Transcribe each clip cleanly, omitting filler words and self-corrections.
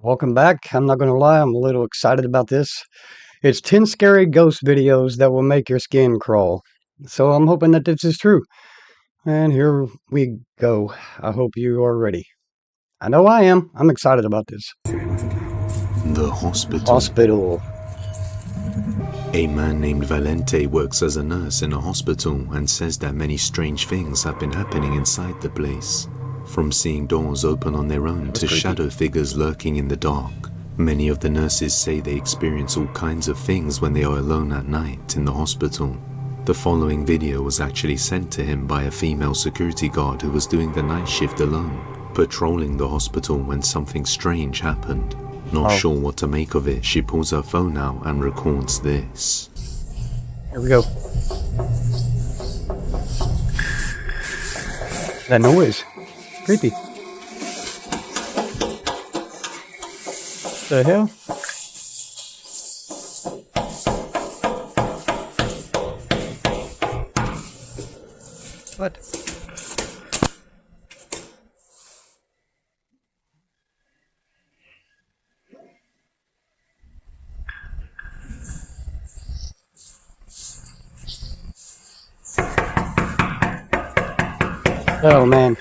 Welcome back. I'm not going to lie, I'm a little excited about this. It's 10 scary ghost videos that will make your skin crawl. So I'm hoping that this is true. And here we go. I hope you are ready. I know I am. I'm excited about this. The hospital. Hospital. A man named Valente works as a nurse in a hospital and says that many strange things have been happening inside the place. From seeing doors open on their own to shadow figures lurking in the dark. Many of the nurses say they experience all kinds of things when they are alone at night in the hospital. The following video was actually sent to him by a female security guard who was doing the night shift alone, patrolling the hospital when something strange happened. Not sure what to make of it, she pulls her phone out and records this. Here we go. That noise. Creepy. The hell? What? Oh man.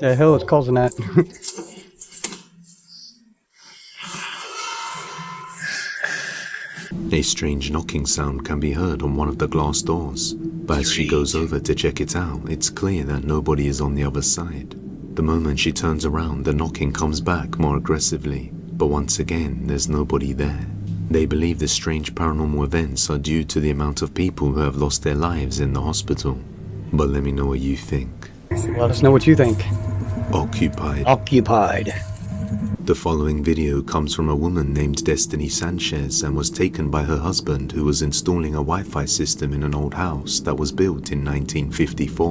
The hell is causing that? A strange knocking sound can be heard on one of the glass doors, but as she goes over to check it out, it's clear that nobody is on the other side. The moment she turns around, the knocking comes back more aggressively, but once again, there's nobody there. They believe the strange paranormal events are due to the amount of people who have lost their lives in the hospital. But let me know what you think. Let us know what you think. Occupied. Occupied. The following video comes from a woman named Destiny Sanchez and was taken by her husband who was installing a Wi-Fi system in an old house that was built in 1954.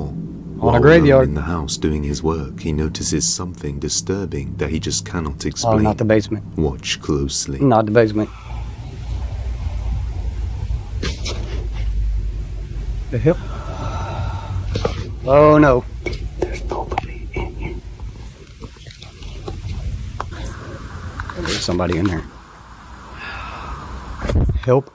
On a graveyard. While in the house doing his work, he notices something disturbing that he just cannot explain. Oh, not the basement. Watch closely. Not the basement. The hell? Oh no. There's nobody in here. There's somebody in there. Help.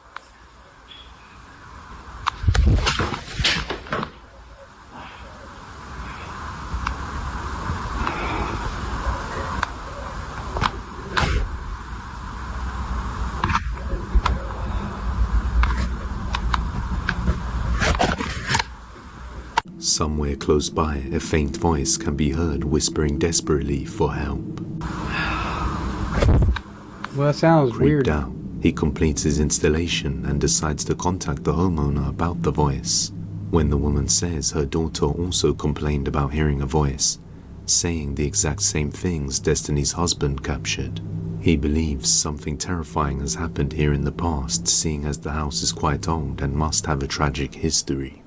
Somewhere close by, a faint voice can be heard whispering desperately for help. Well, that sounds weird. Creeped out, he completes his installation and decides to contact the homeowner about the voice. When the woman says her daughter also complained about hearing a voice, saying the exact same things Destiny's husband captured. He believes something terrifying has happened here in the past, seeing as the house is quite old and must have a tragic history.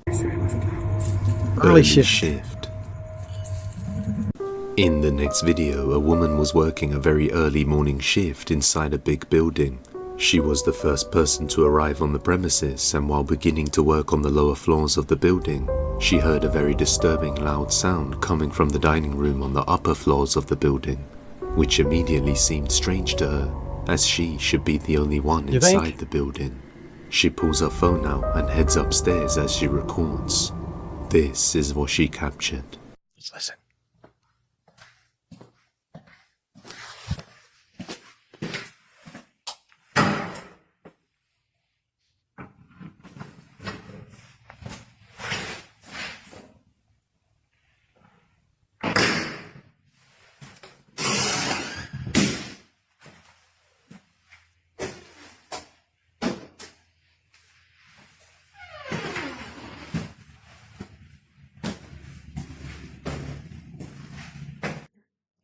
Early shift. In the next video, a woman was working a very early morning shift inside a big building. She was the first person to arrive on the premises, and while beginning to work on the lower floors of the building, she heard a very disturbing loud sound coming from the dining room on the upper floors of the building, which immediately seemed strange to her, as she should be the only one inside the building. She pulls her phone out and heads upstairs as she records. This is what she captured. Let's listen.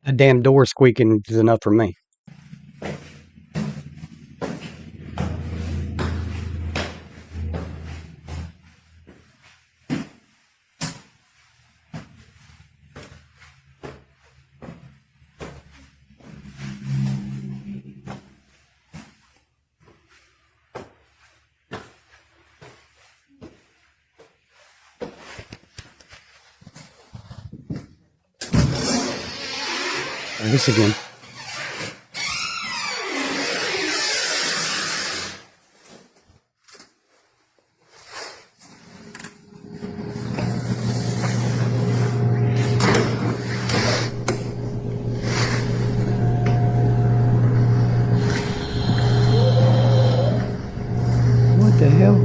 A damn door squeaking is enough for me. This again. What the hell?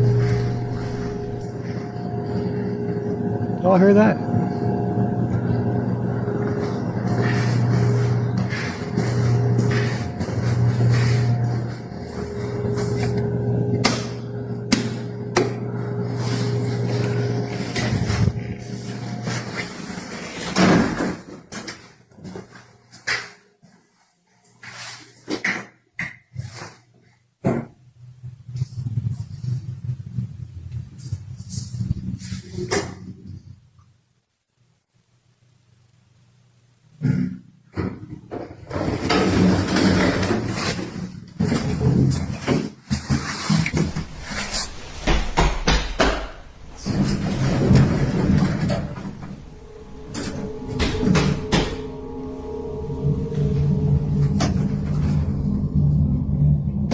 Y'all hear that?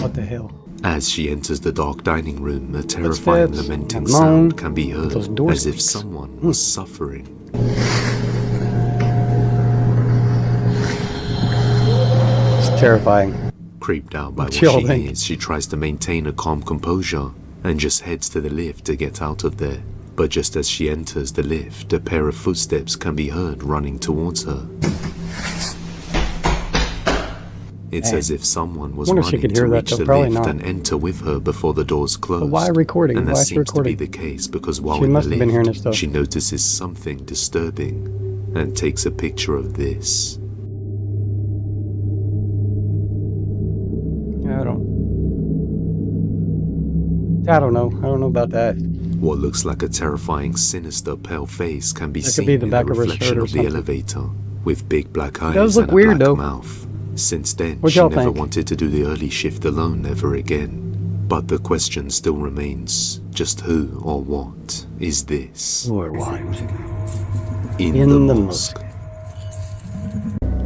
What the hell? As she enters the dark dining room, a terrifying Footsteps, lamenting that moan, sound can be heard, those door as if squeaks. someone was suffering. It's terrifying. Creeped out by what What y'all she think? hears, she tries to maintain a calm composure and just heads to the lift to get out of there. But just as she enters the lift, a pair of footsteps can be heard running towards her. It's Man. as if someone was Wonder if she running could to hear that, reach though. the Probably lift not. and enter with her before the doors closed. But why recording? And that Why is she seems to be recording? the case because while She in the must have been hearing this lift, stuff. she notices something disturbing and takes a picture of this. I don't know. I don't know about that. What looks like a terrifying, sinister, pale face can be That could seen be the in back the of her reflection shirt or of the something. elevator, with big black eyes does look and a weird, black though. mouth. Since then, What she y'all never think? wanted to do the early shift alone ever again. But the question still remains, just who or what is this? Lord, why? In the mosque.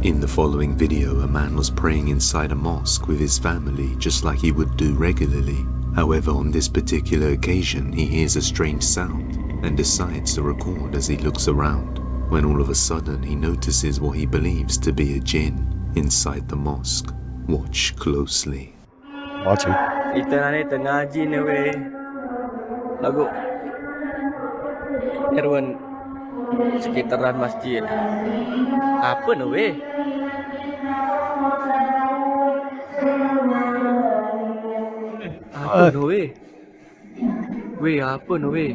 In the following video, a man was praying inside a mosque with his family just like he would do regularly. However, on this particular occasion, he hears a strange sound and decides to record as he looks around, when all of a sudden he notices what he believes to be a jinn inside the mosque. Watch closely. Watch him. Kita ni tengaji ni weh. Lagu Erwan sekitaran masjid. Apa ni weh? Apa ni weh? Weh, apa ni weh?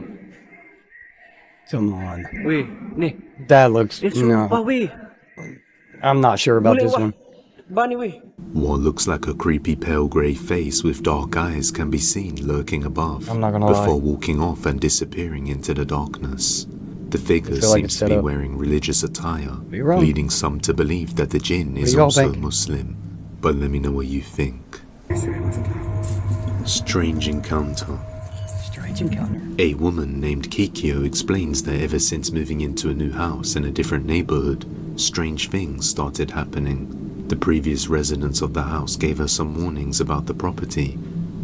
Come on. Weh, ni. That looks... Ni sumpah No. weh. I'm not sure about this one. Bani weh. What looks like a creepy pale grey face with dark eyes can be seen lurking above I'm not gonna before lie. walking off and disappearing into the darkness. The figure feel like seems it's to set be up. wearing religious attire, Be wrong. leading some to believe that the jinn is y'all also think? Muslim. But let me know what you think. Strange encounter. Strange encounter. A woman named Kikyo explains that ever since moving into a new house in a different neighborhood, strange things started happening. The previous residents of the house gave her some warnings about the property,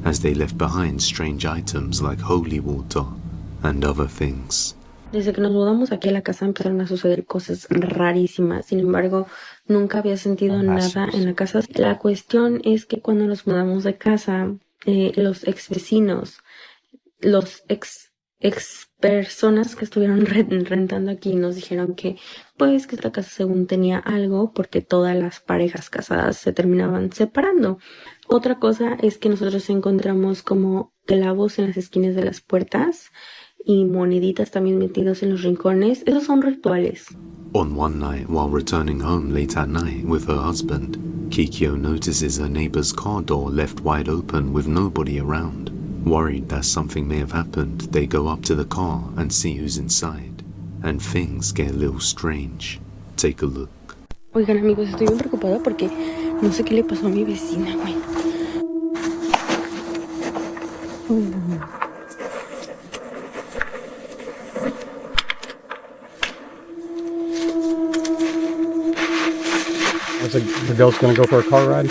as they left behind strange items like holy water and other things. Desde que nos mudamos aquí a la casa empezaron a suceder cosas rarísimas. Sin embargo, nunca había sentido nada en la casa. La cuestión es que cuando nos mudamos de casa, los ex vecinos, los ex personas que estuvieron rentando aquí nos dijeron que pues que esta casa según tenía algo porque todas las parejas casadas se terminaban separando. Otra cosa es que nosotros encontramos como clavos en las esquinas de las puertas y moneditas también metidas en los rincones. Esos son rituales. On one night, while returning home late at night with her husband, Kikyo notices her neighbor's car door left wide open with nobody around. Worried that something may have happened, they go up to the car and see who's inside, and things get a little strange. Take a look. Oigan amigos, estoy bien preocupada porque no sé qué le pasó a mi vecina, güey. the ghost gonna go for a car ride?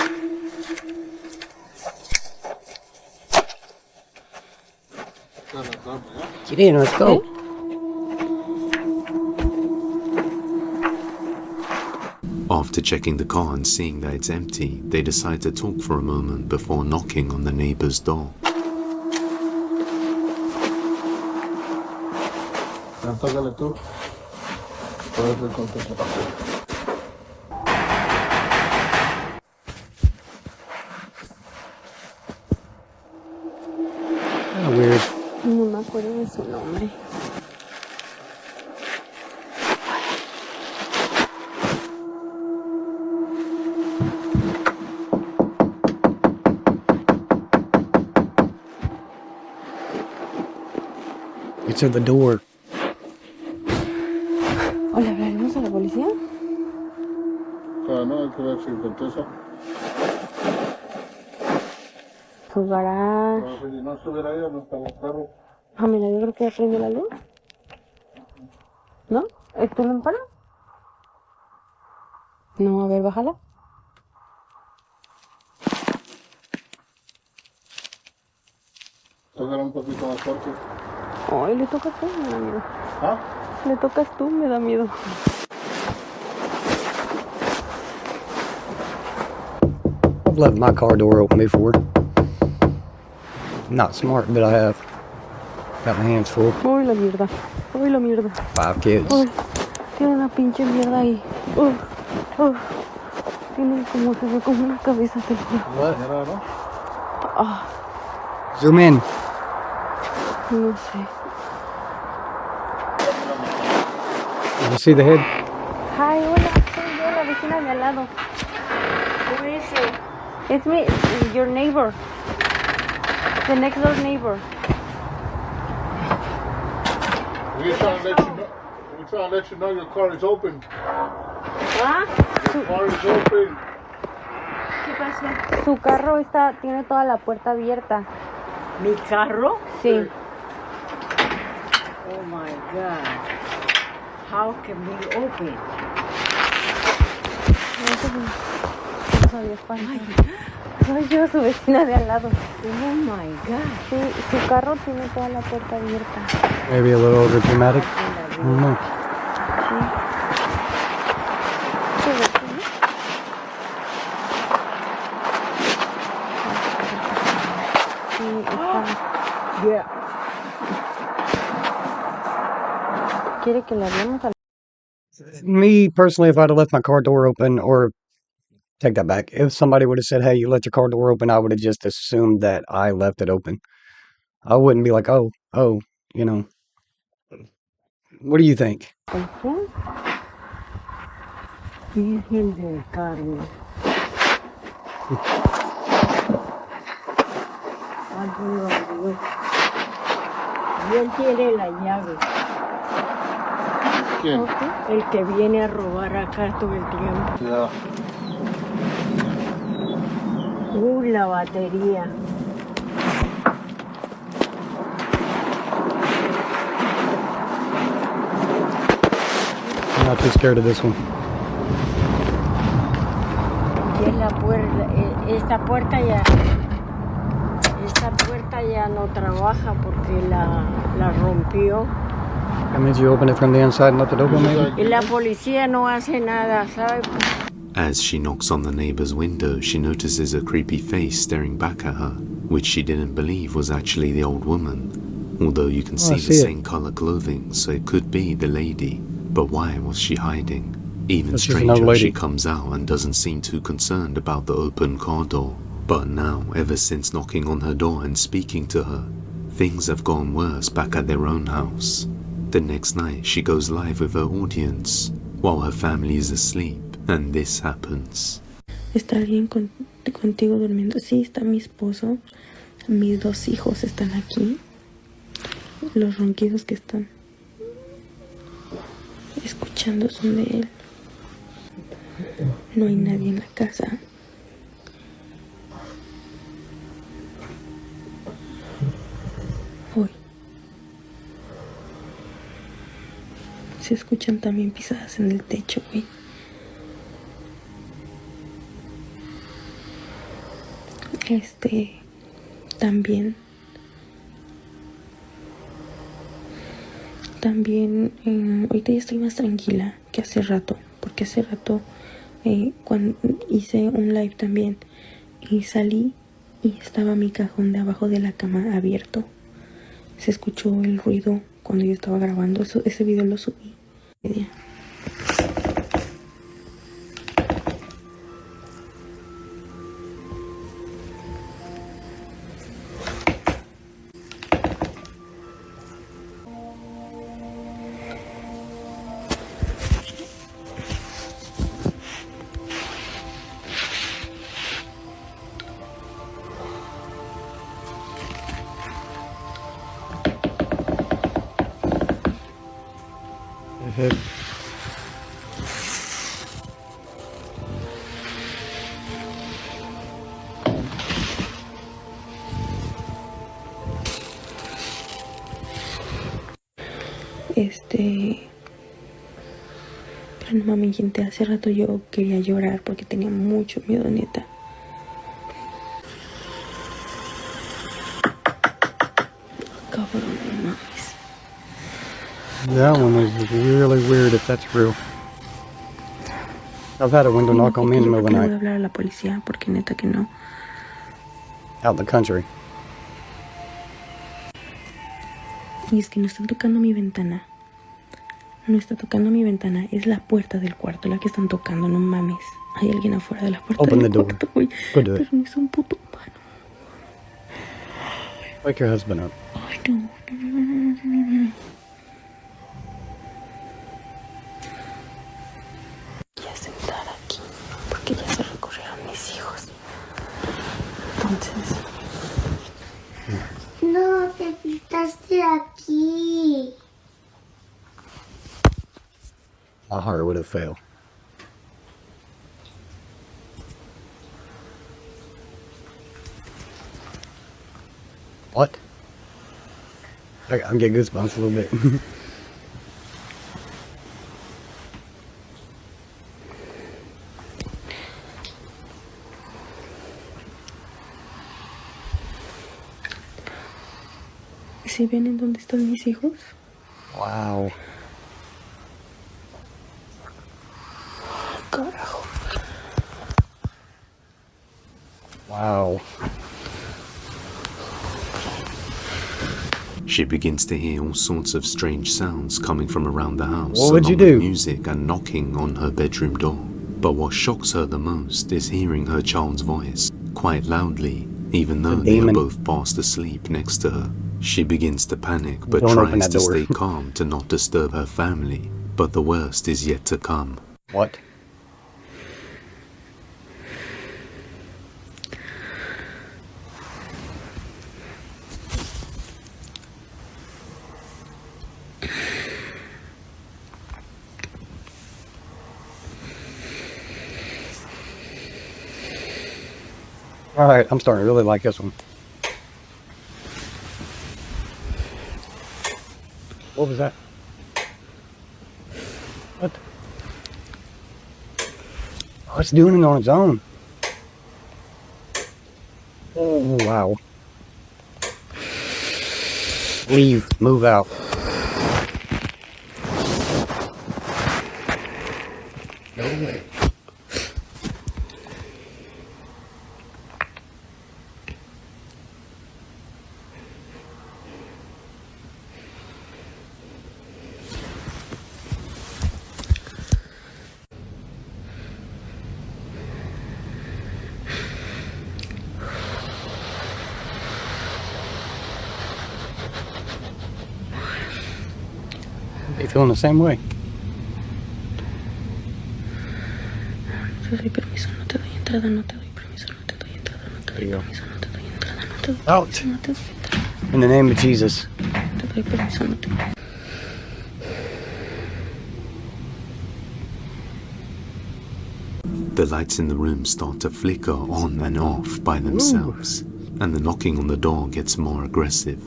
Get in, let's go. After checking the car and seeing that it's empty, they decide to talk for a moment before knocking on the neighbor's door. Weird. No me acuerdo de su nombre. It's at the door. ¿O le hablaremos a la policía? No, hay que ver si contesta. Su garage. No, si no estuviera ahí, no estaba el carro. Ah, mira, yo creo que ya prendió la luz. ¿No? ¿Esto no para? No, a ver, bájala. Tócala un poquito más fuerte. Ay, le tocas tú, me da miedo. ¿Ah? Le tocas tú, me da miedo. I've left my car door open before. Not smart, but I have. Got my hands full. Uy, la mierda. Uy, la mierda. 5 kids. Uy, tiene una pinche mierda ahí. Tiene como, se ve como una cabeza, te lo juro. Mira, ¿no? Ah, Zoom in. no sé. Did you see the head? Hi, hola, soy yo, la vecina de al lado. Who is it? It's me, your neighbor. The next door neighbor. We're trying to let you know your car is open. ¿Ah? Your car is open. ¿Qué pasó? Su carro tiene toda la puerta abierta. ¿Mi carro? Sí. Oh my God. How can we open? No sabía espantar. Soy yo, su vecina de al lado. Oh my God. Sí, su carro tiene toda la puerta abierta. Maybe a little over dramatic. I don't know. Sí. ¿Su vecino? Sí, está. Yeah. ¿Quiere que le hablemos a Me personally, if I'd have left my car door open, or take that back, if somebody would have said, "Hey, you left your car door open," I would have just assumed that I left it open. I wouldn't be like, "Oh, you know." What do you think? la policía? Virgen del Carmen. Ay, Dios. Y él tiene la llave. ¿Quién? El que viene a robar acá todo el tiempo. Ya. La batería. I'm not too scared of this one. Y es la puerta, esta puerta ya no trabaja porque la rompió. That means you open it from the inside and left it open, maybe? Y la policía no hace nada, ¿sabe? As she knocks on the neighbor's window, she notices a creepy face staring back at her, which she didn't believe was actually the old woman. Although you can see I the see it. same color clothing, so it could be the lady. But why was she hiding? Even That's just another stranger, lady. she comes out and doesn't seem too concerned about the open car door. But now, ever since knocking on her door and speaking to her, things have gone worse back at their own house. The next night, she goes live with her audience, while her family is asleep, and this happens. ¿Está alguien contigo durmiendo? Sí, está mi esposo. Mis 2 hijos están aquí. Los ronquidos que están escuchando son de él. No hay nadie en la casa. Hoy se escuchan también pisadas en el techo, güey. También, ahorita ya estoy más tranquila que hace rato, porque hace rato cuando hice un live también y salí y estaba mi cajón de abajo de la cama abierto. Se escuchó el ruido cuando yo estaba grabando, ese video lo subí. Pero no mames, gente, hace rato yo quería llorar porque tenía mucho miedo, neta. Cabrón, no mames. That one was really weird if that's real. I've had a window knock on me in the middle of the No voy a night. hablar a la policía porque neta que no. Out in the country. Y es que no están tocando mi ventana. No está tocando mi ventana, es la puerta del cuarto la que están tocando, no mames. Hay alguien afuera de la puerta Open del the door. cuarto, güey. Go do it. Pero no es un puto humano. Wake your husband up. Ay, no. Voy a sentar aquí porque ya se recorrieron mis hijos. Entonces... No, te pintaste aquí. My heart would have failed. What? I'm getting goosebumps a little bit. ¿Sí ven en dónde están mis hijos? Wow. Carajo. Wow. She begins to hear all sorts of strange sounds coming from around the house, What would you along with do? music and knocking on her bedroom door. But what shocks her the most is hearing her child's voice, quite loudly, even though they are demon. both fast asleep next to her. She begins to panic, but Don't open tries that to door. stay calm to not disturb her family. But the worst is yet to come. What? Alright, I'm starting to really like this one. What was that? What? Oh, it's doing it on its own. Oh, wow. Leave. Move out. No way. They feeling the same way. No te doy permiso, no te doy entrada, no te doy permiso, no te doy entrada, no te doy permiso, no te doy entrada, no te doy Out. permiso, no te doy entrada, In the name of Jesus. no te doy permiso, no te doy. The lights in the room start to flicker on and off by themselves, and the knocking on the door gets more aggressive.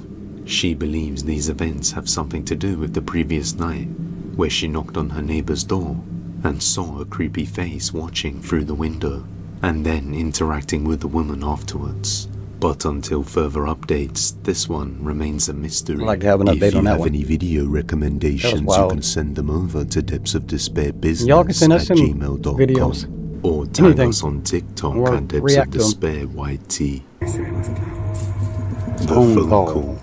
She believes these events have something to do with the previous night, where she knocked on her neighbor's door and saw a creepy face watching through the window. and then interacting with the woman afterwards. But until further updates, this one remains a mystery. I'd like to have an update if you on that have one. any video recommendations, you wild. can send them over to depthsofdespairbusiness Y'all can send us some @gmail.com videos. or tag Anything. us on TikTok Or at react to 'em. depthsofdespairyt. The Phone phone call. call.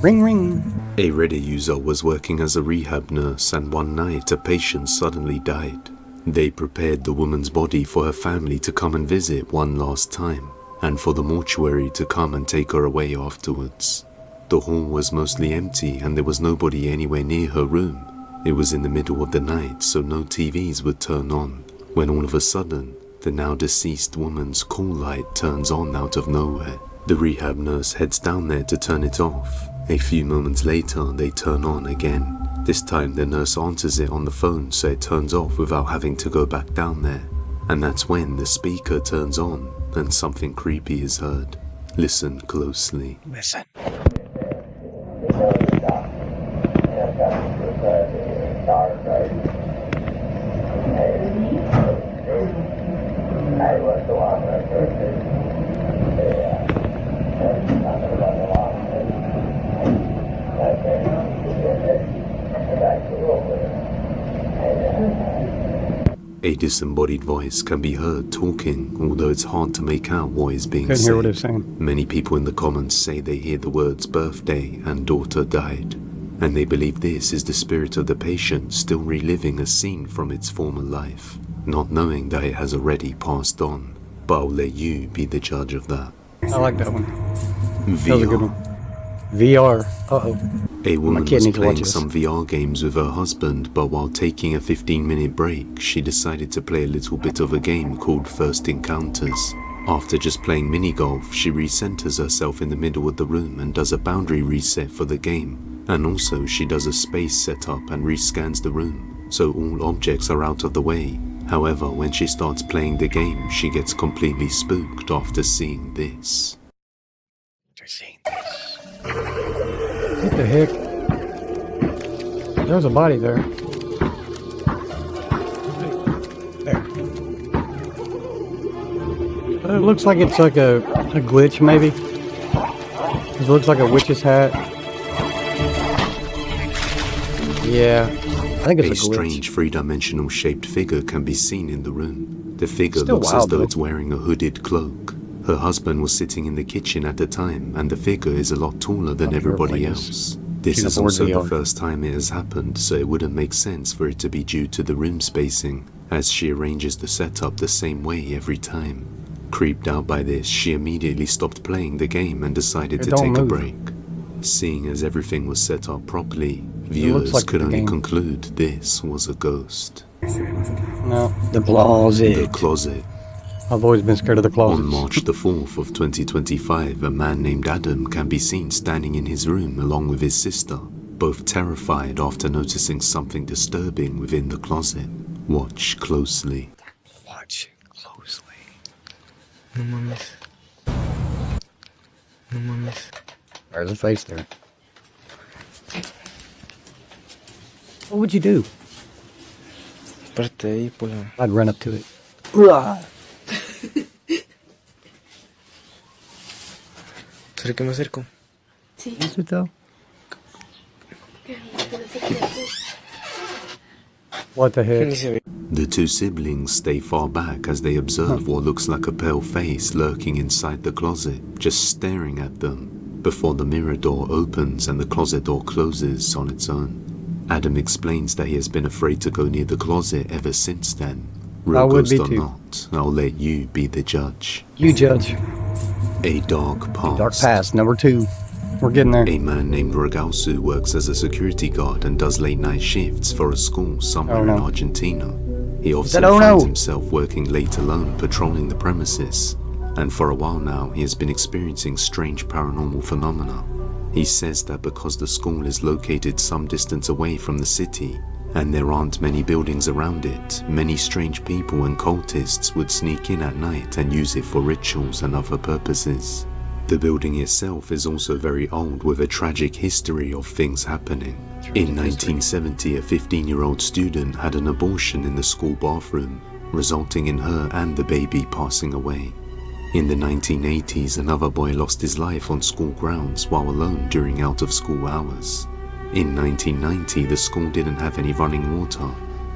Ring, ring. A Reddit user was working as a rehab nurse, and one night a patient suddenly died. They prepared the woman's body for her family to come and visit one last time, and for the mortuary to come and take her away afterwards. The hall was mostly empty and there was nobody anywhere near her room. It was in the middle of the night, so no TVs would turn on, when all of a sudden, the now deceased woman's call light turns on out of nowhere. The rehab nurse heads down there to turn it off. A few moments later, they turn on again. This time the nurse answers it on the phone, so it turns off without having to go back down there. And that's when the speaker turns on and something creepy is heard. Listen closely. Listen. A disembodied voice can be heard talking, although it's hard to make out what is being Couldn't said. hear what it's saying. Many people in the comments say they hear the words birthday and daughter died, and they believe this is the spirit of the patient still reliving a scene from its former life, not knowing that it has already passed on. But I'll let you be the judge of that. I like that one. VR. That was a good one. VR. Uh-oh. A woman kid was needs to watch playing this. some VR games with her husband, but while taking a 15-minute break, she decided to play a little bit of a game called First Encounters. After just playing mini-golf, she recenters herself in the middle of the room and does a boundary reset for the game. And also, she does a space setup and rescans the room, so all objects are out of the way. However, when she starts playing the game, she gets completely spooked after seeing this. What the heck? There's a body there. There. It looks like it's like a glitch, maybe. It looks like a witch's hat. Yeah, I think A it's a glitch. strange three-dimensional shaped figure can be seen in the room. The figure Still looks as wild, though though. it's wearing a hooded cloak. Her husband was sitting in the kitchen at the time, and the figure is a lot taller than I'll everybody play else. This She's is aboard also the VR. first time it has happened, so it wouldn't make sense for it to be due to the room spacing, as she arranges the setup the same way every time. Creeped out by this, she immediately stopped playing the game and decided It to don't take a move. break. Seeing as everything was set up properly, viewers like could the only game. conclude this was a ghost. No, the closet. The closet. I've always been scared of the On closet. March the 4th of 2025, a man named Adam can be seen standing in his room along with his sister, both terrified after noticing something disturbing within the closet. Watch closely. Watch closely. No mames. No mames. There's a face there. What would you do? Parte de ahí, pues. I'd run up to it. ¿Será que me acerco? Is it though? What the Ni heck? se ve. The two siblings stay far back as they observe what looks like a pale face lurking inside the closet, just staring at them, before the mirror door opens and the closet door closes on its own. Adam explains that he has been afraid to go near the closet ever since then. I Real would ghost be or too. not, I'll let you be the judge. You judge. A dark past. Dark past, number 2. We're getting there. A man named Rogalsu works as a security guard and does late night shifts for a school somewhere Oh, no. in Argentina. He often oh, finds no. himself working late alone patrolling the premises, and for a while now he has been experiencing strange paranormal phenomena. He says that because the school is located some distance away from the city, and there aren't many buildings around it, many strange people and cultists would sneak in at night and use it for rituals and other purposes. The building itself is also very old with a tragic history of things happening. In 1970, a 15-year-old student had an abortion in the school bathroom. resulting in her and the baby passing away. In the 1980s, another boy lost his life on school grounds while alone during out-of-school hours. In 1990, the school didn't have any running water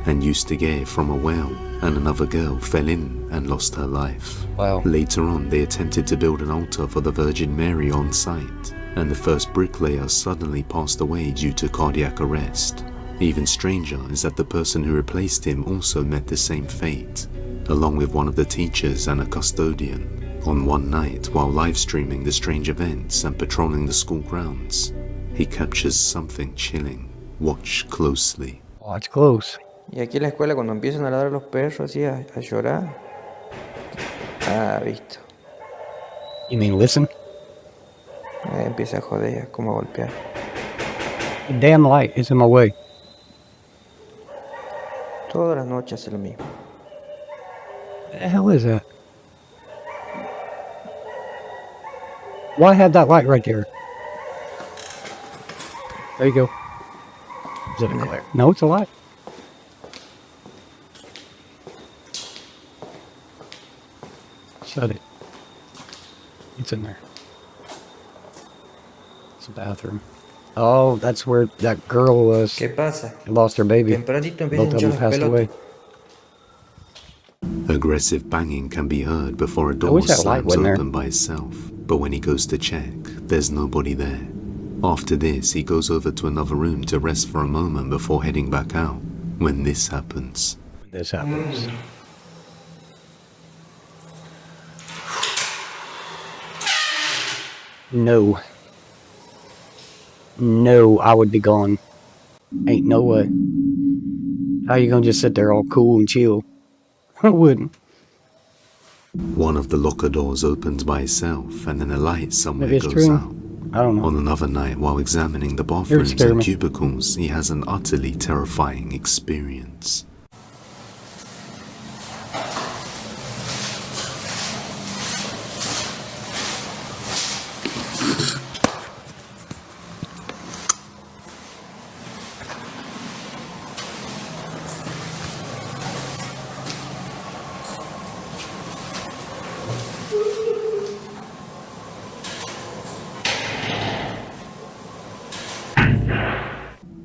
and used to get it from a well, and another girl fell in and lost her life. Wow. Later on, they attempted to build an altar for the Virgin Mary on site, and the first bricklayer suddenly passed away due to cardiac arrest. Even stranger is that the person who replaced him also met the same fate, along with one of the teachers and a custodian. On one night, while live streaming the strange events and patrolling the school grounds, he captures something chilling. Watch closely. Watch close. Y aquí en la escuela cuando empiezan a ladrar los perros así a llorar. Ah, visto. You mean listen? Empieza a joder, como a golpear. The damn light is in my way. Todas las noches hace lo mismo. What the hell is that? Why have that light right there? There you go. Is it a glare? No, it's a light. Shut it. It's in there. It's a bathroom. Oh, that's where that girl was. ¿Qué pasa? Lost her baby. Tempranito empiezan Both a of hinchar them las passed away. pelotas. Aggressive banging can be heard before a I door wish that light slams wasn't there. open by itself, but when he goes to check, there's nobody there. After this, he goes over to another room to rest for a moment before heading back out, when this happens. This happens. No. No, I would be gone. Ain't no way. How you gonna just sit there all cool and chill? I wouldn't. One of the locker doors opens by itself, and then a light somewhere Maybe it's goes true. out. I don't know. On another night, while examining the bathrooms scared and me. cubicles, he has an utterly terrifying experience.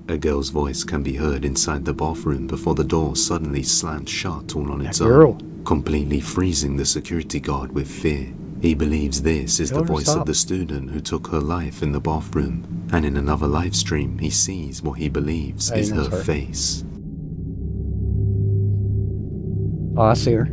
A girl's voice can be heard inside the bathroom before the door suddenly slams shut all on its girl. own, completely freezing the security guard with fear. He believes this is Tell the her to voice stop. of the student who took her life in the bathroom, and in another live stream he sees what he believes Hey, is her that's her. face. Oh, I see her.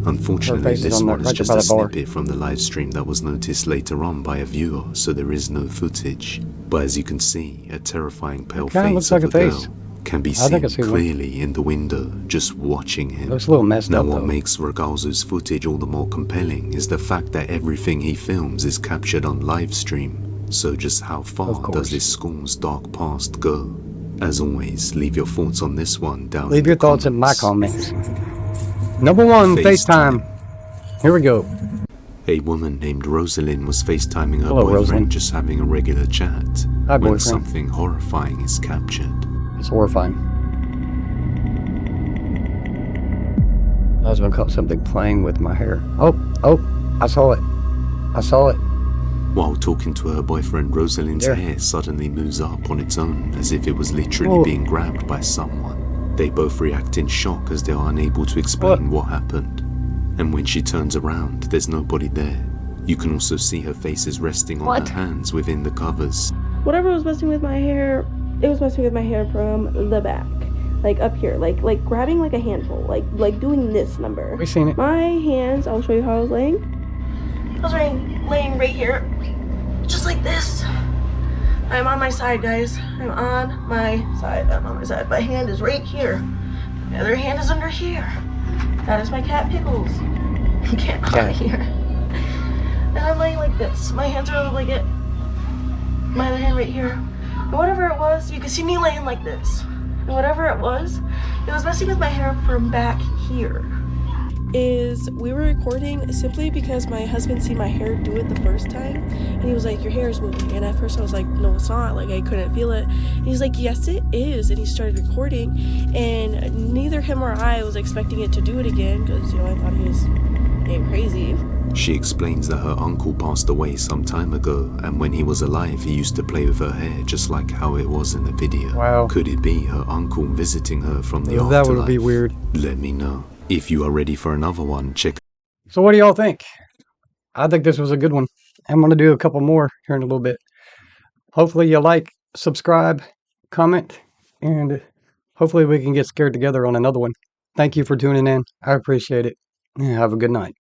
Unfortunately, face is this on the- one is right just by a the bar. snippet from the live stream that was noticed later on by a viewer, so there is no footage. But as you can see, a terrifying pale kinda face looks of like a a girl face. can be I seen think I see one. clearly in the window, just watching him. Looks a little messed Now up, what though. makes Regalzo's footage all the more compelling is the fact that everything he films is captured on live stream. So just how far Of course. does this school's dark past go? As always, leave your thoughts on this one down Leave in your the thoughts in my comments. comments. Number one, FaceTime. Here we go. A woman named Rosalind was FaceTiming her Hello, boyfriend, Rosalind. just having a regular chat, Hi, when boyfriend. something horrifying is captured. It's horrifying. I was gonna call something playing with my hair. Oh, I saw it. I saw it. While talking to her boyfriend, Rosalind's There. hair suddenly moves up on its own, as if it was literally Oh. being grabbed by someone. They both react in shock as they are unable to explain what happened. And when she turns around, there's nobody there. You can also see her face is resting on What? her hands within the covers. Whatever was messing with my hair, it was messing with my hair from the back, like up here, like grabbing like a handful, like doing this number. We seen it. My hands, I'll show you how I was laying. I was laying right here, just like this. I'm on my side, guys. I'm on my side. My hand is right here. My other hand is under here. That is my cat Pickles. Get out Cat. of here. And I'm laying like this. My hands are on the blanket. My other hand right here. And whatever it was, you can see me laying like this. And whatever it was messing with my hair from back here. is we were recording simply because my husband seen my hair do it the first time, and he was like, your hair is moving, and at first I was like, no it's not, like I couldn't feel it, and he's like, yes it is, and he started recording, and neither him or I was expecting it to do it again, because I thought he was being crazy. She explains that her uncle passed away some time ago, and when he was alive he used to play with her hair just like how it was in the video. Wow. Could it be her uncle visiting her from the That afterlife? would be weird. Let me know. If you are ready for another one, check. So what do y'all think? I think this was a good one. I'm going to do a couple more here in a little bit. Hopefully you like, subscribe, comment, and hopefully we can get scared together on another one. Thank you for tuning in. I appreciate it. Have a good night.